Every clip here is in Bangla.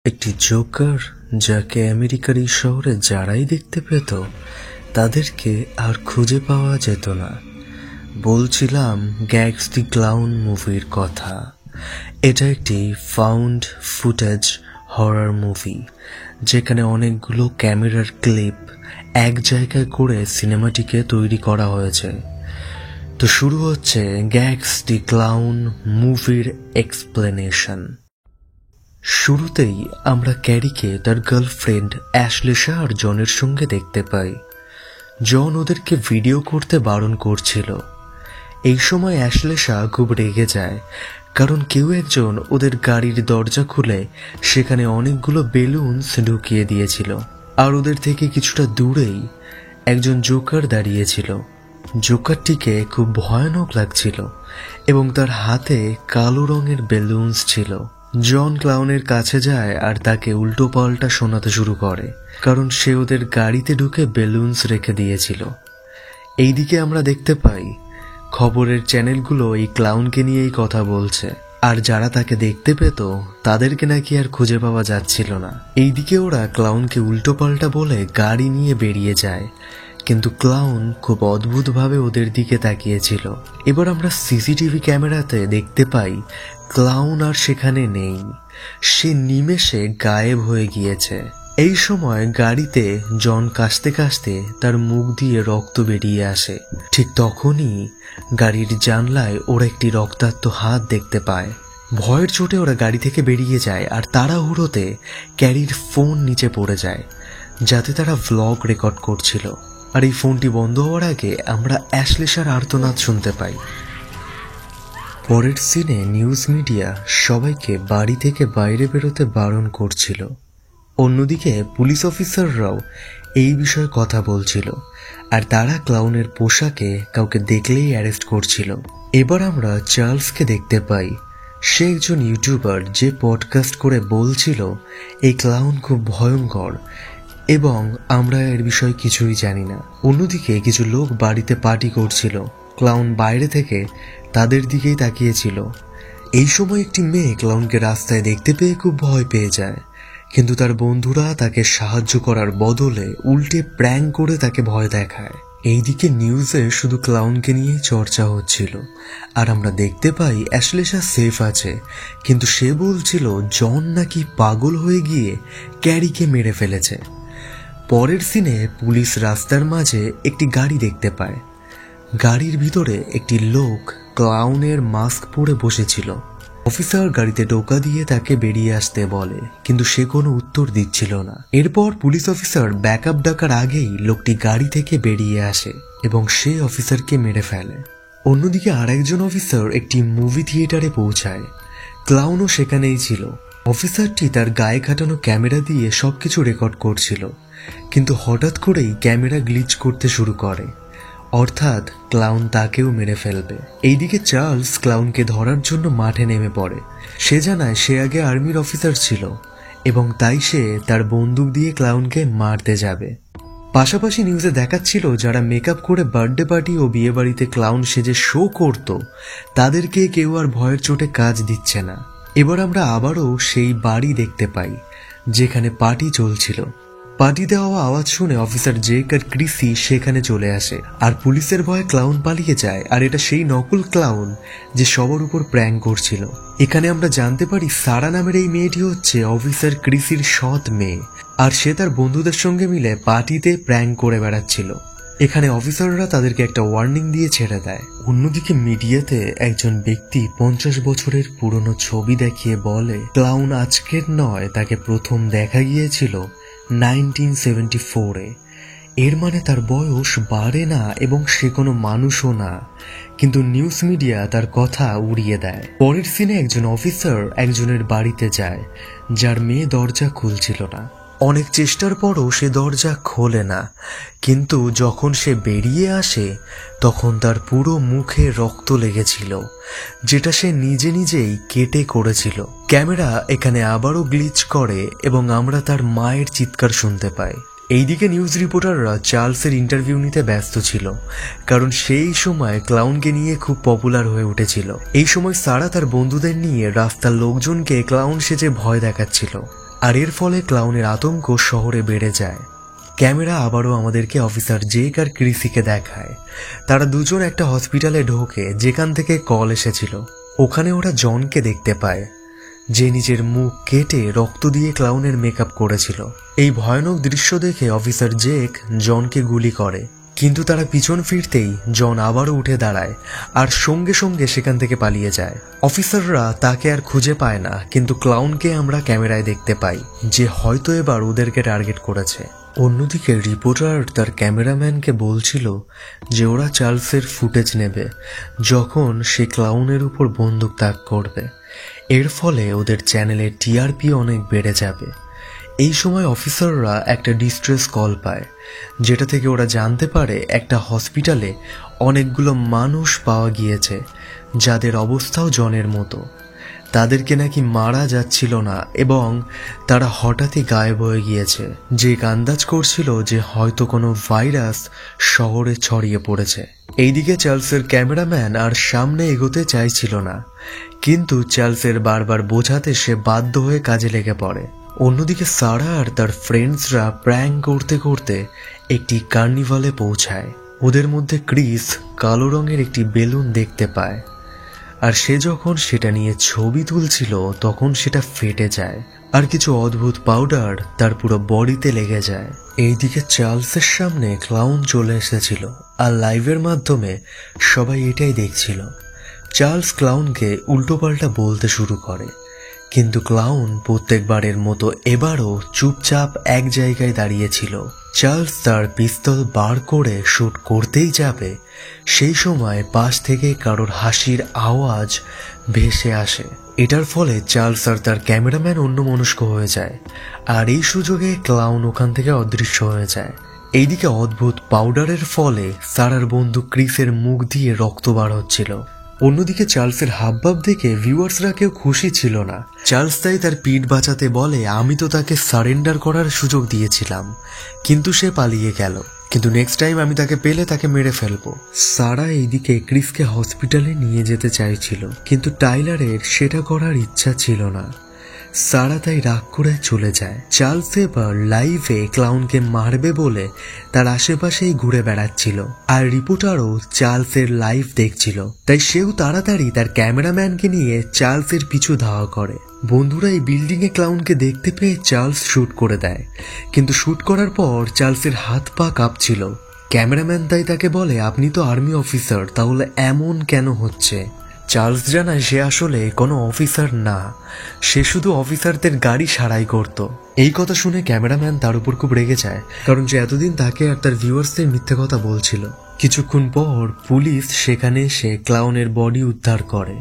একটি জোকার যাকে আমেরিকার এই শহরে যারাই দেখতে পেত তাদেরকে আর খুঁজে পাওয়া যেত না। বলছিলাম গ্যাগস দি ক্লাউন মুভির কথা। এটা একটি ফাউন্ড ফুটেজ হরর মুভি যেখানে অনেকগুলো ক্যামেরার ক্লিপ এক জায়গায় করে সিনেমাটিকে তৈরি করা হয়েছে। তো শুরু হচ্ছে গ্যাগস দি ক্লাউন মুভির এক্সপ্লেনেশন। শুরুতেই আমরা ক্যারিকে তার গার্লফ্রেন্ড অ্যাশলেশা আর জনের সঙ্গে দেখতে পাই। জন ওদেরকে ভিডিও করতে বারণ করছিল। এই সময় অ্যাশলেশা খুব রেগে যায়, কারণ কেউ একজন ওদের গাড়ির দরজা খুলে সেখানে অনেকগুলো বেলুনস ঢুকিয়ে দিয়েছিল। আর ওদের থেকে কিছুটা দূরেই একজন জোকার দাঁড়িয়েছিল। জোকারটিকে খুব ভয়ানক লাগছিল এবং তার হাতে কালো রঙের বেলুনস ছিল। জন ক্লাউনের কাছে যায় আর তাকে উল্টো পাল্টা শোনাতে শুরু করে, কারণ সে ওদের গাড়িতে ঢুকে বেলুনস রেখে দিয়েছিল। এইদিকে আমরা দেখতে পাই খবরের চ্যানেলগুলো এই ক্লাউনকে নিয়েই কথা বলছে, আর যারা তাকে দেখতে পেত তাদেরকে নাকি আর খুঁজে পাওয়া যাচ্ছিল না। এইদিকে ওরা ক্লাউনকে উল্টো পাল্টা বলে গাড়ি নিয়ে বেরিয়ে যায়, কিন্তু ক্লাউন খুব অদ্ভুতভাবে ওদের দিকে তাকিয়েছিল। এবার আমরা সিসিটিভি ক্যামেরাতে দেখতে পাই ক্লাউন আর সেখানে নেই, সে নিমেষে গায়েব হয়ে গিয়েছে। এই সময় গাড়িতে জন কাশতে কাশতে তার মুখ দিয়ে রক্ত বেরিয়ে আসে। ঠিক তখনই গাড়ির জানলায় ওরা একটি রক্তাক্ত হাত দেখতে পায়। ভয়ের চোটে ওরা গাড়ি থেকে বেরিয়ে যায় আর তাড়াহুড়োতে ক্যারির ফোন নিচে পড়ে যায়, যাতে তারা ভ্লগ রেকর্ড করছিল। আর এই ফোনটি বন্ধ হওয়ার আগে আমরা অ্যাশলেশার আর্তনাদ শুনতে পাই। পরের সিনে নিউজ মিডিয়া সবাইকে বাড়ি থেকে বাইরে বেরোতে বারণ করছিল। অন্যদিকে পুলিশ অফিসাররাও এই বিষয়ে কথা বলছিল, আর তারা ক্লাউনের পোশাকে কাউকে দেখলেই অ্যারেস্ট করছিল। এবার আমরা চার্লসকে দেখতে পাই। সে একজন ইউটিউবার যে পডকাস্ট করে বলছিল এই ক্লাউন খুব ভয়ঙ্কর এবং আমরা এর বিষয়ে কিছুই জানি না। অন্যদিকে কিছু লোক বাড়িতে পার্টি করছিল। ক্লাউন বাইরে থেকে তাদের দিকেই তাকিয়েছিল। এই সময় একটি মেয়ে ক্লাউনকে রাস্তায় দেখতে পেয়ে খুব ভয় পেয়ে যায়, কিন্তু তার বন্ধুরা তাকে সাহায্য করার বদলে উল্টে প্র্যাঙ্ক করে তাকে ভয় দেখায়। এইদিকে নিউজে শুধু ক্লাউনকে নিয়েই চর্চা হচ্ছিল, আর আমরা দেখতে পাই অ্যাশলেশা সেফ আছে, কিন্তু সে বলছিল জন নাকি পাগল হয়ে গিয়ে ক্যারিকে মেরে ফেলেছে। পরের সিনে পুলিশ রাস্তার মাঝে একটি গাড়ি দেখতে পায়। গাড়ির ভিতরে একটি লোক ক্লাউনের মাস্ক পরে বসেছিল। অফিসার গাড়িতে টোকা দিয়ে তাকে বেরিয়ে আসতে বলে, কিন্তু সে কোনো উত্তর দিচ্ছিল না। এরপর পুলিশ অফিসার ব্যাকআপ ডাকার আগেই লোকটি গাড়ি থেকে বেরিয়ে আসে এবং সে অফিসারকে মেরে ফেলে। অন্যদিকে আরেকজন অফিসার একটি মুভি থিয়েটারে পৌঁছায়। ক্লাউনও সেখানেই ছিল। অফিসারটি তার গায়ে খাটানো ক্যামেরা দিয়ে সবকিছু রেকর্ড করছিল, কিন্তু হঠাৎ করেই ক্যামেরা গ্লিচ করতে শুরু করে, অর্থাৎ ক্লাউন তাকেও মেরে ফেলবে। এইদিকে চার্লস ক্লাউনকে ধরার জন্য মাঠে নেমে পড়ে। সে জানায় সে আগে আর্মির অফিসার ছিল এবং তাই সে তার বন্দুক দিয়ে ক্লাউনকে মারতে যাবে। পাশাপাশি নিউজে দেখাচ্ছিল যারা মেকআপ করে বার্থডে পার্টি ও বিয়ে বাড়িতে ক্লাউন সেজে শো করত তাদেরকে কেউ আর ভয়ের চোটে কাজ দিচ্ছে না। এবার আমরা আবারও সেই বাড়ি দেখতে পাই যেখানে পার্টি চলছিল। পার্টিতে হওয়া আওয়াজ শুনে অফিসার জেক আর ক্রিসি সেখানে চলে আসে, আর পুলিশের ভয়ে ক্লাউন পালিয়ে যায়। আর এটা সেই নকল ক্লাউন যে সবার উপর প্র্যাঙ্ক করছিল। এখানে আমরা জানতে পারি সারা নামের এই মেয়েটি হচ্ছে অফিসার ক্রিসির সৎ মেয়ে, আর সে তার বন্ধুদের সঙ্গে মিলে পার্টিতে প্র্যাঙ্ক করে বেড়াচ্ছিল। এখানে অফিসাররা তাদেরকে একটা ওয়ার্নিং দিয়ে ছেড়ে দেয়। অন্যদিকে মিডিয়াতে একজন ব্যক্তি 50 বছরের পুরনো ছবি দেখিয়ে বলে ক্লাউন আজকের নয়, তাকে প্রথম দেখা গিয়েছিল 1974-এ। এর মানে তার বয়স বাড়ে না এবং সে কোনো মানুষও না, কিন্তু নিউজ মিডিয়া তার কথা উড়িয়ে দেয়। পরের সিনে একজন অফিসার একজনের বাড়িতে যায় যার মেয়ে দরজা খুলছিল না। অনেক চেষ্টার পরও সে দরজা খোলে না, কিন্তু যখন সে বেরিয়ে আসে তখন তার পুরো মুখে রক্ত লেগেছিল, যেটা সে নিজে নিজেই কেটে করেছিল। ক্যামেরা এখানে আবারও গ্লিচ করে এবং আমরা তার মায়ের চিৎকার শুনতে পাই। এইদিকে নিউজ রিপোর্টাররা চার্লসের ইন্টারভিউ নিতে ব্যস্ত ছিল, কারণ সেই সময় ক্লাউনকে নিয়ে খুব পপুলার হয়ে উঠেছিল। এই সময় সারা তার বন্ধুদের নিয়ে রাস্তার লোকজনকে ক্লাউন সেজে ভয় দেখাচ্ছিল। আর এর ফলে ক্লাউনের আতঙ্ক শহরে বেড়ে যায়। ক্যামেরা আবারও আমাদেরকে অফিসার জেক আর ক্রিসিকে দেখায়। তারা দুজন একটা হসপিটালে ঢোকে যেখান থেকে কল এসেছিল। ওখানে ওরা জনকে দেখতে পায়, যে নিজের মুখ কেটে রক্ত দিয়ে ক্লাউনের মেকআপ করেছিল। এই ভয়ানক দৃশ্য দেখে অফিসার জেক জনকে গুলি করে, কিন্তু তারা পিছন ফিরতেই জন আবারও উঠে দাঁড়ায় আর সঙ্গে সঙ্গে সেখান থেকে পালিয়ে যায়। অফিসাররা তাকে আর খুঁজে পায় না, কিন্তু ক্লাউনকে আমরা ক্যামেরায় দেখতে পাই, যে হয়তো এবার ওদেরকে টার্গেট করেছে। অন্যদিকে রিপোর্টার তার ক্যামেরাম্যানকে বলছিল যে ওরা চার্লসের ফুটেজ নেবে যখন সে ক্লাউনের উপর বন্দুক তাক করবে। এর ফলে ওদের চ্যানেলের টিআরপি অনেক বেড়ে যাবে। এই সময় অফিসাররা একটা ডিস্ট্রেস কল পায়, যেটা থেকে ওরা জানতে পারে একটা হসপিটালে অনেকগুলো মানুষ পাওয়া গিয়েছে যাদের অবস্থাও জনের মতো। তাদেরকে নাকি মারা যাচ্ছিল না এবং তারা হঠাৎই গায়েব হয়ে গিয়েছে, যে আন্দাজ করছিল যে হয়তো কোনো ভাইরাস শহরে ছড়িয়ে পড়েছে। এইদিকে চার্লসের ক্যামেরাম্যান আর সামনে এগোতে চাইছিল না, কিন্তু চার্লসের বারবার বোঝাতে সে বাধ্য হয়ে কাজে লেগে পড়ে। অন্যদিকে সারা আর তার ফ্রেন্ডসরা প্র্যাঙ্ক করতে করতে একটি কার্নিভালে পৌঁছায়। ওদের মধ্যে ক্রিস কালো রঙের একটি বেলুন দেখতে পায়, আর সে যখন সেটা নিয়ে ছবি তুলছিল তখন সেটা ফেটে যায় আর কিছু অদ্ভুত পাউডার তার পুরো বডিতে লেগে যায়। এইদিকে চার্লসের সামনে ক্লাউন চলে এসেছিল আর লাইভের মাধ্যমে সবাই এটাই দেখছিল। চার্লস ক্লাউনকে উল্টোপাল্টা বলতে শুরু করে, কিন্তু ক্লাউন প্রত্যেকবারের মতো এবারও চুপচাপ এক জায়গায় দাঁড়িয়েছিল। চার্লস তার পিস্তল বার করে শুট করতেই যাবে, সেই সময় পাশ থেকে কারোর হাসির আওয়াজ ভেসে আসে। এটার ফলে চার্লস আর তার ক্যামেরাম্যান অন্যমনস্ক হয়ে যায়, আর এই সুযোগে ক্লাউন ওখান থেকে অদৃশ্য হয়ে যায়। এইদিকে অদ্ভুত পাউডারের ফলে সারার বন্ধু ক্রিসের মুখ দিয়ে রক্ত বার হচ্ছিল। অন্যদিকে চার্লসের হাবভাব দেখে ভিউয়ার্সরা কেউ খুশি ছিল না। চার্লস তাই তার পিঠ বাঁচাতে বলে, আমি তো তাকে সারেন্ডার করার সুযোগ দিয়েছিলাম, কিন্তু সে পালিয়ে গেল, কিন্তু নেক্সট টাইম আমি তাকে পেলে তাকে মেরে ফেলবো। সারা এইদিকে ক্রিসকে হসপিটালে নিয়ে যেতে চাইছিল, কিন্তু টাইলারের সেটা করার ইচ্ছা ছিল না। সারা তাই রাগ করে চলে যায়। চার্লস এবার লাইভে ক্লাউনকে মারবে বলে তার আশেপাশেই ঘুরে বেড়াচ্ছিল, আর রিপোর্টারও চার্লসের লাইভ দেখছিল, তাই সেও তাড়াতাড়ি তার ক্যামেরাম্যানকে নিয়ে চার্লসের পিছু ধাওয়া করে। বন্ধুরা এই বিল্ডিং এ ক্লাউনকে দেখতে পেয়ে চার্লস শুট করে দেয়, কিন্তু শুট করার পর চার্লসের হাত পা কাঁপছিল। ক্যামেরাম্যান তাই তাকে বলে, আপনি তো আর্মি অফিসার, তাহলে এমন কেন হচ্ছে? চার্লস জানায় সে আসলে কোনো অফিসার না, সে শুধু অফিসারদের গাড়ি সারাই করত। এই কথা শুনে ক্যামেরাম্যান তার উপর খুব রেগে যায়, কারণ সে এতদিন তাকে আর তার ভিউয়ার্সদের মিথ্যে কথা বলছিল। কিছুক্ষণ পর পুলিশ সেখানে এসে ক্লাউনের বডি উদ্ধার করে,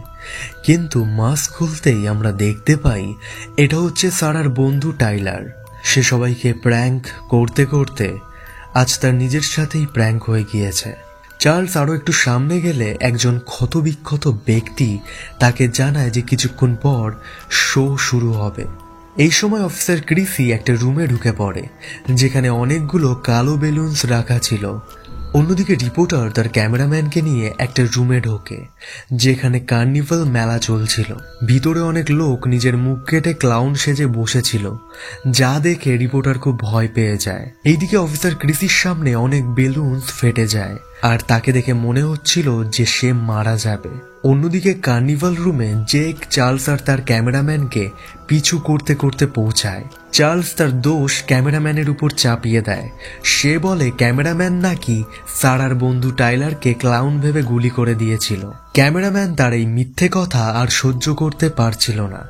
কিন্তু মাস্ক খুলতেই আমরা দেখতে পাই এটা হচ্ছে সারার বন্ধু টাইলার। সে সবাইকে প্র্যাঙ্ক করতে করতে আজ তার নিজের সাথেই প্র্যাঙ্ক হয়ে গিয়েছে। চার্লস আরো একটু সামনে গেলে একজন ক্ষতবিক্ষত ব্যক্তি তাকে জানায় যে কিছুক্ষণ পর শো শুরু হবে। এই সময় অফিসার ক্রিসি একটা রুমে ঢুকে পড়ে, যেখানে অনেকগুলো কালো বেলুনস রাখা ছিল। অন্যদিকে রিপোর্টার তার ক্যামেরাম্যানকে নিয়ে একটা রুমে ঢোকে, যেখানে কার্নিভাল মেলা চলছিল। ভিতরে অনেক লোক নিজের মুখ কেটে ক্লাউন সেজে বসেছিল, যা দেখে রিপোর্টার খুব ভয় পেয়ে যায়। এইদিকে অফিসার ক্রিসির সামনে অনেক বেলুনস ফেটে যায়, আর তাকে দেখে মনে হচ্ছিল যে সে মারা যাবে। অন্যদিকে কার্নিভাল রুমে জেক চার্লস আর তার ক্যামেরাম্যানকে পিছু করতে করতে পৌঁছায়। চার্লস তার দোষ ক্যামেরাম্যানের উপর চাপিয়ে দেয়। সে বলে ক্যামেরাম্যান নাকি সারার বন্ধু টাইলারকে ক্লাউন ভেবে গুলি করে দিয়েছিল। ক্যামেরাম্যান তার এই মিথ্যে কথা আর সহ্য করতে পারছিল না,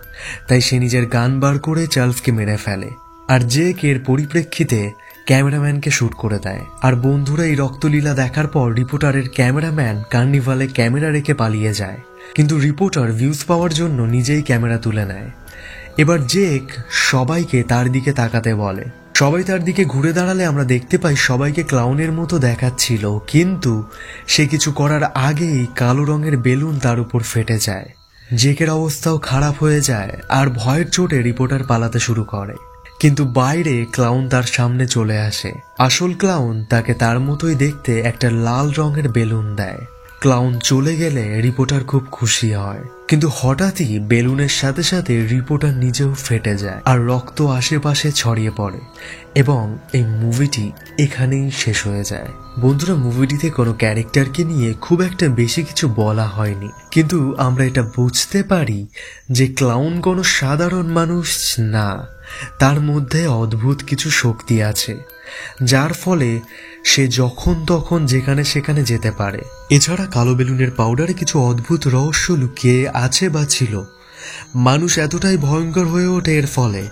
তাই সে নিজের গান বার করে চার্লসকে মেরে ফেলে। আর জেক এর পরিপ্রেক্ষিতে ক্যামেরাম্যানকে শুট করে দেয়। আর বন্ধুরা এই রক্তলীলা দেখার পর রিপোর্টারের ক্যামেরাম্যান কার্নিভালে ক্যামেরা রেখে পালিয়ে যায়, কিন্তু রিপোর্টার ভিউজ পাওয়ার জন্য নিজেই ক্যামেরা তুলে নেয়। এবার জেক সবাইকে তার দিকে তাকাতে বলে। সবাই তার দিকে ঘুরে দাঁড়ালে আমরা দেখতে পাই সবাইকে ক্লাউনের মতো দেখাচ্ছিল, কিন্তু সে কিছু করার আগেই কালো রঙের বেলুন তার উপর ফেটে যায়। জেকের অবস্থাও খারাপ হয়ে যায়, আর ভয়ের চোটে রিপোর্টার পালাতে শুরু করে, কিন্তু বাইরে ক্লাউন তার সামনে চলে আসে। আসল ক্লাউন তাকে তার মতোই দেখতে একটা লাল রঙের বেলুন দেয়। ক্লাউন চলে গেলে রিপোর্টার খুব খুশি হয়, কিন্তু হঠাৎই বেলুনের সাথে সাথে রিপোর্টার নিজেও ফেটে যায় আর রক্ত আশেপাশে ছড়িয়ে পড়ে এবং এই মুভিটি এখানেই শেষ হয়ে যায়। বন্ধুরা, মুভিটিতে কোনো ক্যারেক্টারকে নিয়ে খুব একটা বেশি কিছু বলা হয়নি, কিন্তু আমরা এটা বুঝতে পারি যে ক্লাউন কোনো সাধারণ মানুষ না, তার মধ্যে অদ্ভুত কিছু শক্তি আছে যার ফলে সে যখন তখন যেখানে সেখানে যেতে পারে। এছাড়া কালো বেলুনের পাউডারে কিছু অদ্ভুত রহস্য লুকিয়ে আছে বা ছিল। মানুষ এতটাই ভয়ঙ্কর হয়ে ওঠে এর ফলে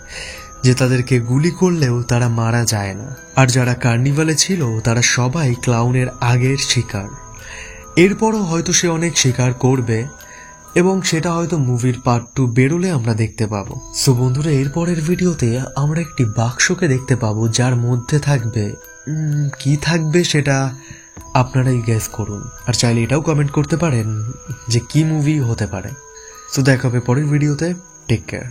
যে তাদেরকে গুলি করলেও তারা মারা যায় না। আর যারা কার্নিভালে ছিল তারা সবাই ক্লাউনের আগের শিকার। এরপরও হয়তো সে অনেক শিকার করবে এবং সেটা হয়তো মুভির পার্ট 2 বেরোলে আমরা দেখতে পাবো। সো বন্ধুরা, এরপরের ভিডিওতে আমরা একটি বাক্সকে দেখতে পাবো যার মধ্যে থাকবে কি থাকবে সেটা আপনারাই গেস করুন, আর চাইলে এটাও কমেন্ট করতে পারেন যে কি মুভি হতে পারে। সো দেখা হবে পরের ভিডিওতে। Take care.